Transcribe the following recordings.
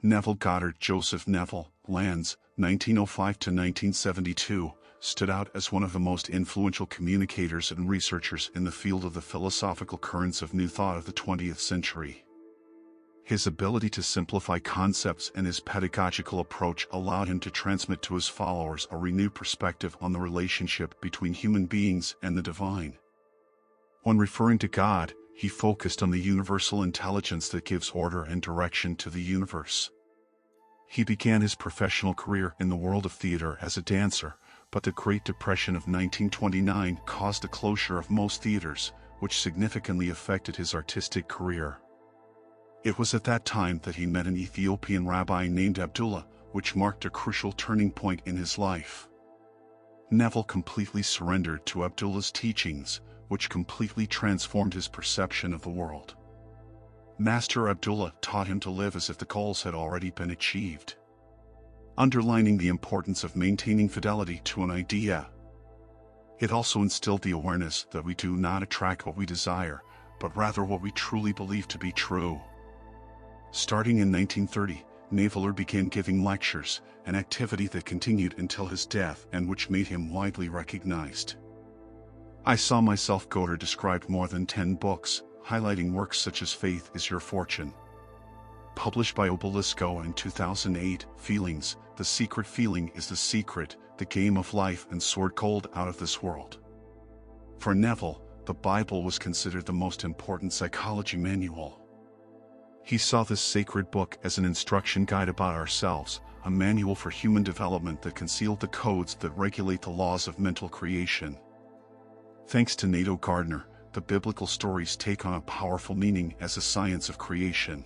Neville Goddard Joseph Neville, lands, 1905 to 1972, stood out as one of the most influential communicators and researchers in the field of the philosophical currents of New Thought of the 20th century. His ability to simplify concepts and his pedagogical approach allowed him to transmit to his followers a renewed perspective on the relationship between human beings and the divine. When referring to God, he focused on the universal intelligence that gives order and direction to the universe. He began his professional career in the world of theater as a dancer, but the Great Depression of 1929 caused the closure of most theaters, which significantly affected his artistic career. It was at that time that he met an Ethiopian rabbi named Abdullah, which marked a crucial turning point in his life. Neville completely surrendered to Abdullah's teachings, which completely transformed his perception of the world. Master Abdullah taught him to live as if the goals had already been achieved, underlining the importance of maintaining fidelity to an idea. It also instilled the awareness that we do not attract what we desire, but rather what we truly believe to be true. Starting in 1930, Neville began giving lectures, an activity that continued until his death and which made him widely recognized. I Saw Myself Goddard described more than 10 books, highlighting works such as Faith is Your Fortune. Published by Obelisco in 2008, Feelings, The Secret Feeling is the Secret, The Game of Life and Sword Gold Out of This World. For Neville, the Bible was considered the most important psychology manual. He saw this sacred book as an instruction guide about ourselves, a manual for human development that concealed the codes that regulate the laws of mental creation. Thanks to Neville Goddard, the biblical stories take on a powerful meaning as a science of creation.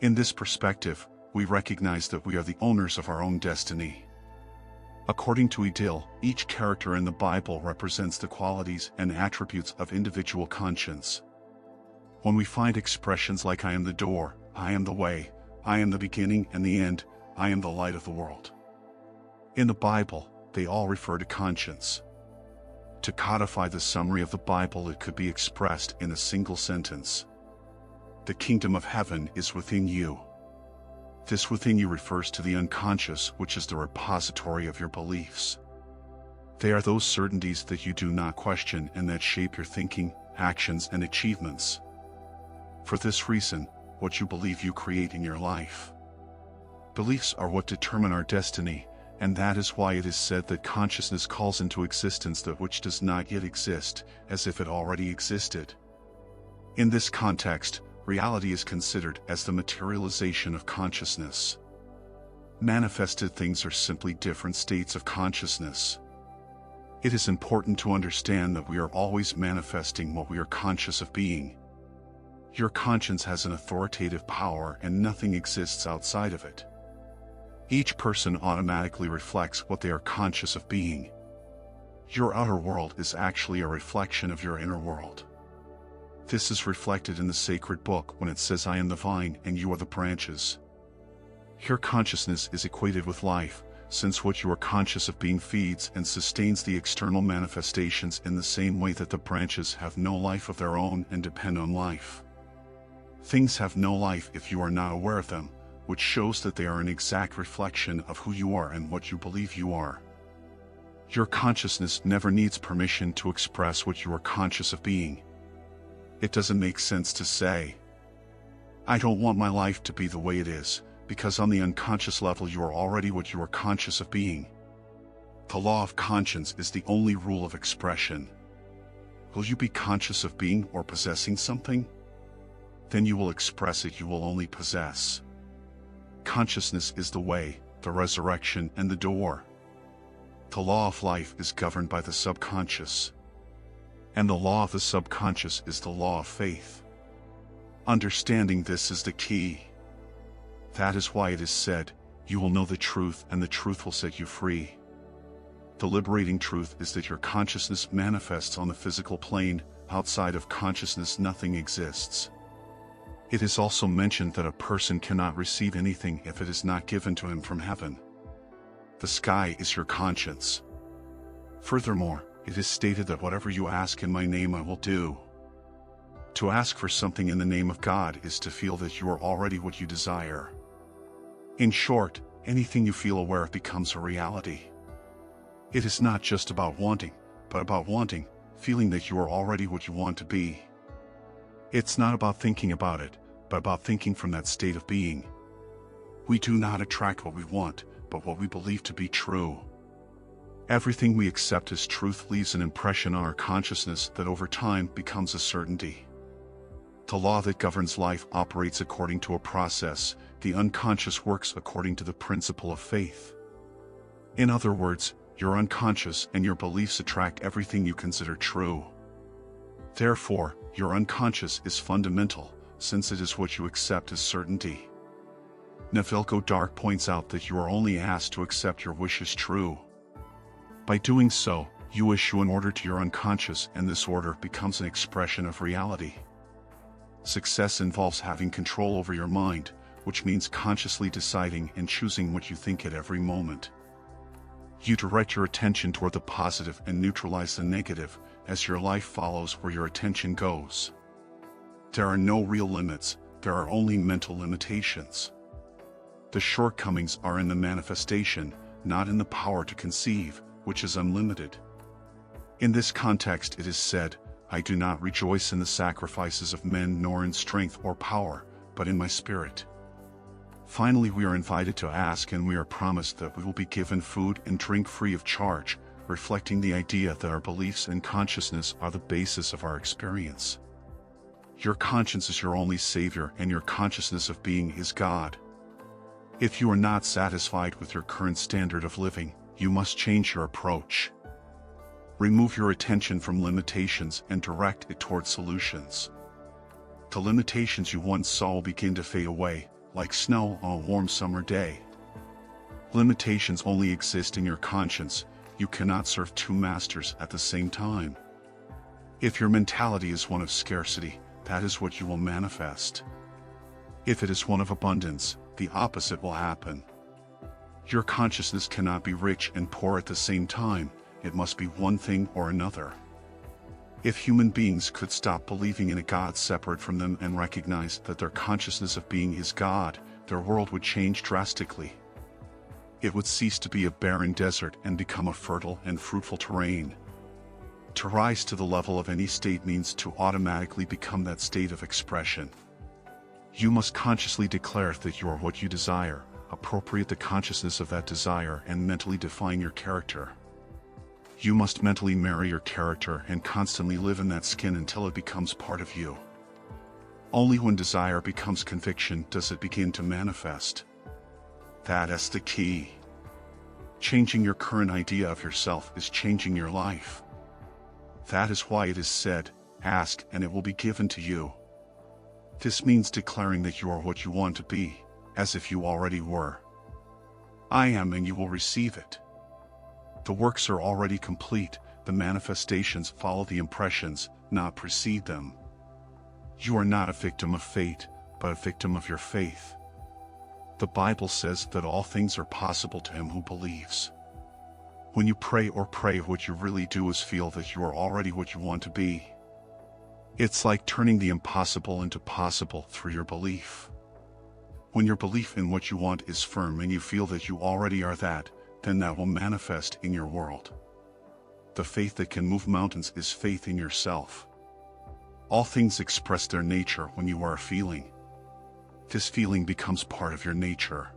In this perspective, we recognize that we are the owners of our own destiny. According to Edil, each character in the Bible represents the qualities and attributes of individual conscience. When we find expressions like I am the door, I am the way, I am the beginning and the end, I am the light of the world. In the Bible, they all refer to conscience. To codify the summary of the Bible, it could be expressed in a single sentence. The kingdom of heaven is within you. This within you refers to the unconscious, which is the repository of your beliefs. They are those certainties that you do not question and that shape your thinking, actions, and achievements. For this reason, what you believe you create in your life. Beliefs are what determine our destiny, and that is why it is said that consciousness calls into existence that which does not yet exist, as if it already existed. In this context, reality is considered as the materialization of consciousness. Manifested things are simply different states of consciousness. It is important to understand that we are always manifesting what we are conscious of being. Your conscience has an authoritative power and nothing exists outside of it. Each person automatically reflects what they are conscious of being. Your outer world is actually a reflection of your inner world. This is reflected in the sacred book when it says I am the vine and you are the branches. Your consciousness is equated with life, since what you are conscious of being feeds and sustains the external manifestations in the same way that the branches have no life of their own and depend on life. Things have no life if you are not aware of them, which shows that they are an exact reflection of who you are and what you believe you are. Your consciousness never needs permission to express what you are conscious of being. It doesn't make sense to say, I don't want my life to be the way it is, because on the unconscious level you are already what you are conscious of being. The law of conscience is the only rule of expression. Will you be conscious of being or possessing something? Then you will express it, you will only possess. Consciousness is the way, the resurrection, and the door. The law of life is governed by the subconscious. And the law of the subconscious is the law of faith. Understanding this is the key. That is why it is said, you will know the truth and the truth will set you free. The liberating truth is that your consciousness manifests on the physical plane. Outside of consciousness nothing exists. It is also mentioned that a person cannot receive anything if it is not given to him from heaven. The sky is your conscience. Furthermore, it is stated that whatever you ask in my name I will do. To ask for something in the name of God is to feel that you are already what you desire. In short, anything you feel aware of becomes a reality. It is not just about wanting, but about wanting, feeling that you are already what you want to be. It's not about thinking about it, but about thinking from that state of being. We do not attract what we want, but what we believe to be true. Everything we accept as truth leaves an impression on our consciousness that over time becomes a certainty. The law that governs life operates according to a process. The unconscious works according to the principle of faith. In other words, your unconscious and your beliefs attract everything you consider true. Therefore, your unconscious is fundamental, since it is what you accept as certainty. Neville Goddard points out that you are only asked to accept your wish as true. By doing so, you issue an order to your unconscious, and this order becomes an expression of reality. Success involves having control over your mind, which means consciously deciding and choosing what you think at every moment. You direct your attention toward the positive and neutralize the negative, as your life follows where your attention goes. There are no real limits, there are only mental limitations. The shortcomings are in the manifestation, not in the power to conceive, which is unlimited. In this context it is said, I do not rejoice in the sacrifices of men nor in strength or power, but in my spirit. Finally, we are invited to ask, and we are promised that we will be given food and drink free of charge, reflecting the idea that our beliefs and consciousness are the basis of our experience. Your conscience is your only savior, and your consciousness of being is God. If you are not satisfied with your current standard of living, you must change your approach. Remove your attention from limitations and direct it toward solutions. The limitations you once saw will begin to fade away, like snow on a warm summer day. Limitations only exist in your conscience. You cannot serve two masters at the same time. If your mentality is one of scarcity, that is what you will manifest. If it is one of abundance, the opposite will happen. Your consciousness cannot be rich and poor at the same time. It must be one thing or another. If human beings could stop believing in a God separate from them and recognize that their consciousness of being is God, their world would change drastically. It would cease to be a barren desert and become a fertile and fruitful terrain. To rise to the level of any state means to automatically become that state of expression. You must consciously declare that you are what you desire, appropriate the consciousness of that desire, and mentally define your character. You must mentally marry your character and constantly live in that skin until it becomes part of you. Only when desire becomes conviction does it begin to manifest. That is the key. Changing your current idea of yourself is changing your life. That is why it is said, ask and it will be given to you. This means declaring that you are what you want to be, as if you already were. I am, and you will receive it. The works are already complete, the manifestations follow the impressions, not precede them. You are not a victim of fate, but a victim of your faith. The Bible says that all things are possible to him who believes. When you pray, what you really do is feel that you are already what you want to be. It's like turning the impossible into possible through your belief. When your belief in what you want is firm and you feel that you already are that, then that will manifest in your world. The faith that can move mountains is faith in yourself. All things express their nature when you are feeling. This feeling becomes part of your nature.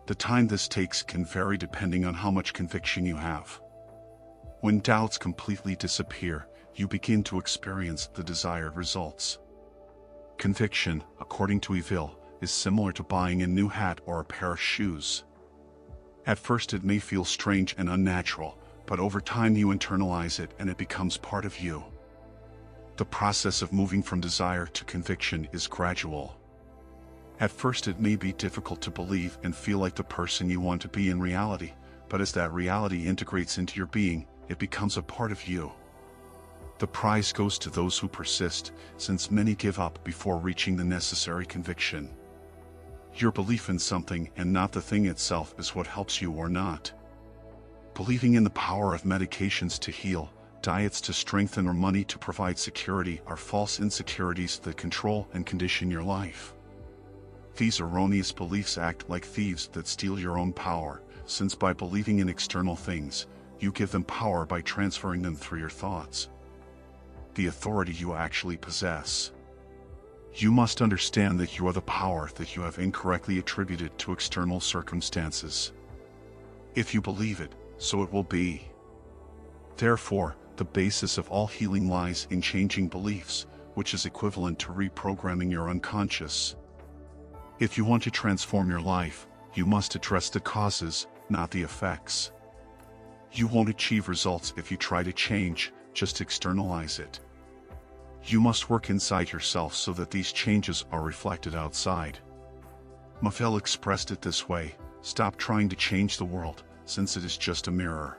The time this takes can vary depending on how much conviction you have. When doubts completely disappear, you begin to experience the desired results. Conviction, according to Neville, is similar to buying a new hat or a pair of shoes. At first it may feel strange and unnatural, but over time you internalize it and it becomes part of you. The process of moving from desire to conviction is gradual. At first it may be difficult to believe and feel like the person you want to be in reality, but as that reality integrates into your being, it becomes a part of you. The prize goes to those who persist, since many give up before reaching the necessary conviction. Your belief in something and not the thing itself is what helps you or not. Believing in the power of medications to heal, diets to strengthen, or money to provide security are false insecurities that control and condition your life. These erroneous beliefs act like thieves that steal your own power, since by believing in external things, you give them power by transferring them through your thoughts. The authority you actually possess. You must understand that you are the power that you have incorrectly attributed to external circumstances. If you believe it, so it will be. Therefore, the basis of all healing lies in changing beliefs, which is equivalent to reprogramming your unconscious. If you want to transform your life, you must address the causes, not the effects. You won't achieve results if you try to change, just externalize it. You must work inside yourself so that these changes are reflected outside. Neville expressed it this way: stop trying to change the world, since it is just a mirror.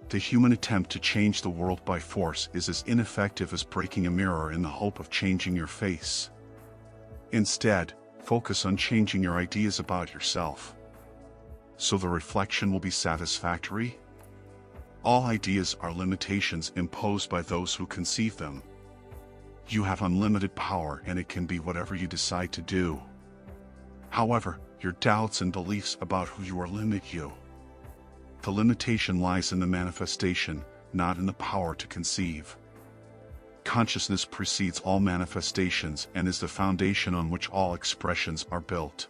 The human attempt to change the world by force is as ineffective as breaking a mirror in the hope of changing your face. Instead, focus on changing your ideas about yourself. So the reflection will be satisfactory. All ideas are limitations imposed by those who conceive them. You have unlimited power and it can be whatever you decide to do. However, your doubts and beliefs about who you are limit you. The limitation lies in the manifestation, not in the power to conceive. Consciousness precedes all manifestations and is the foundation on which all expressions are built.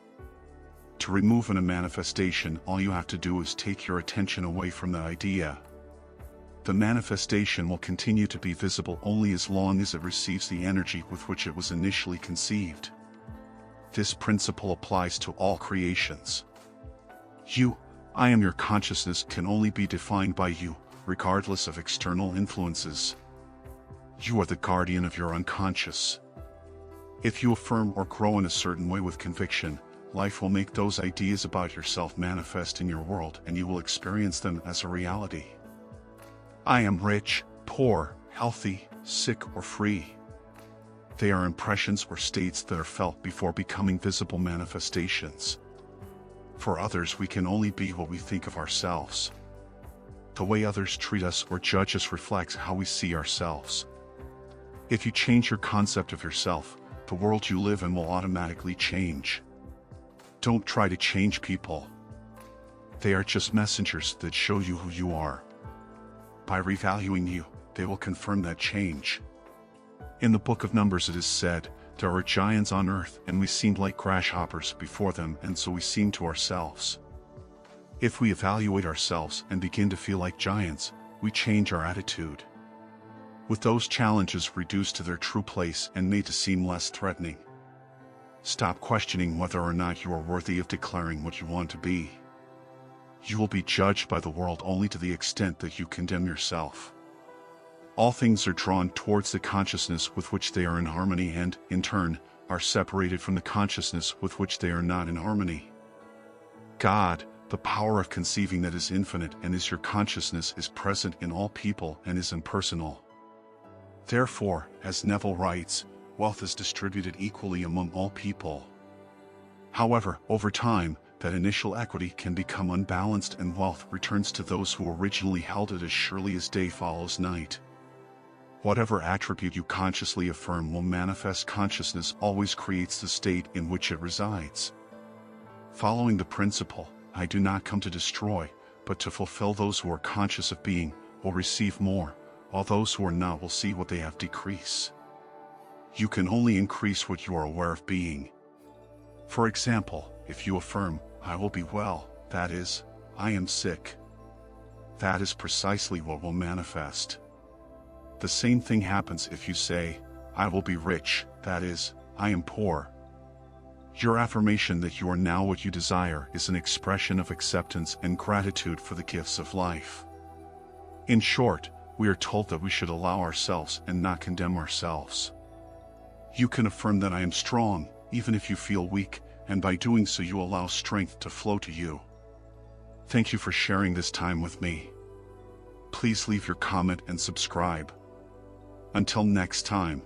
To remove a manifestation, all you have to do is take your attention away from the idea. The manifestation will continue to be visible only as long as it receives the energy with which it was initially conceived. This principle applies to all creations. I am your consciousness can only be defined by you, regardless of external influences. You are the guardian of your unconscious. If you affirm or grow in a certain way with conviction, life will make those ideas about yourself manifest in your world and you will experience them as a reality. I am rich, poor, healthy, sick or free. They are impressions or states that are felt before becoming visible manifestations. For others, we can only be what we think of ourselves. The way others treat us or judge us reflects how we see ourselves. If you change your concept of yourself, the world you live in will automatically change. Don't try to change people. They are just messengers that show you who you are. By revaluing you, they will confirm that change. In the book of Numbers it is said, there are giants on earth and we seemed like grasshoppers before them, and so we seem to ourselves. If we evaluate ourselves and begin to feel like giants, we change our attitude. With those challenges reduced to their true place and made to seem less threatening. Stop questioning whether or not you are worthy of declaring what you want to be. You will be judged by the world only to the extent that you condemn yourself. All things are drawn towards the consciousness with which they are in harmony and, in turn, are separated from the consciousness with which they are not in harmony. God, the power of conceiving that is infinite and is your consciousness, is present in all people and is impersonal. Therefore, as Neville writes, wealth is distributed equally among all people. However, over time, that initial equity can become unbalanced and wealth returns to those who originally held it as surely as day follows night. Whatever attribute you consciously affirm will manifest. Consciousness always creates the state in which it resides. Following the principle, I do not come to destroy, but to fulfill, those who are conscious of being will receive more, while those who are not will see what they have decrease. You can only increase what you are aware of being. For example, if you affirm, I will be well, that is, I am sick. That is precisely what will manifest. The same thing happens if you say, I will be rich, that is, I am poor. Your affirmation that you are now what you desire is an expression of acceptance and gratitude for the gifts of life. In short, we are told that we should allow ourselves and not condemn ourselves. You can affirm that I am strong, even if you feel weak, and by doing so you allow strength to flow to you. Thank you for sharing this time with me. Please leave your comment and subscribe. Until next time.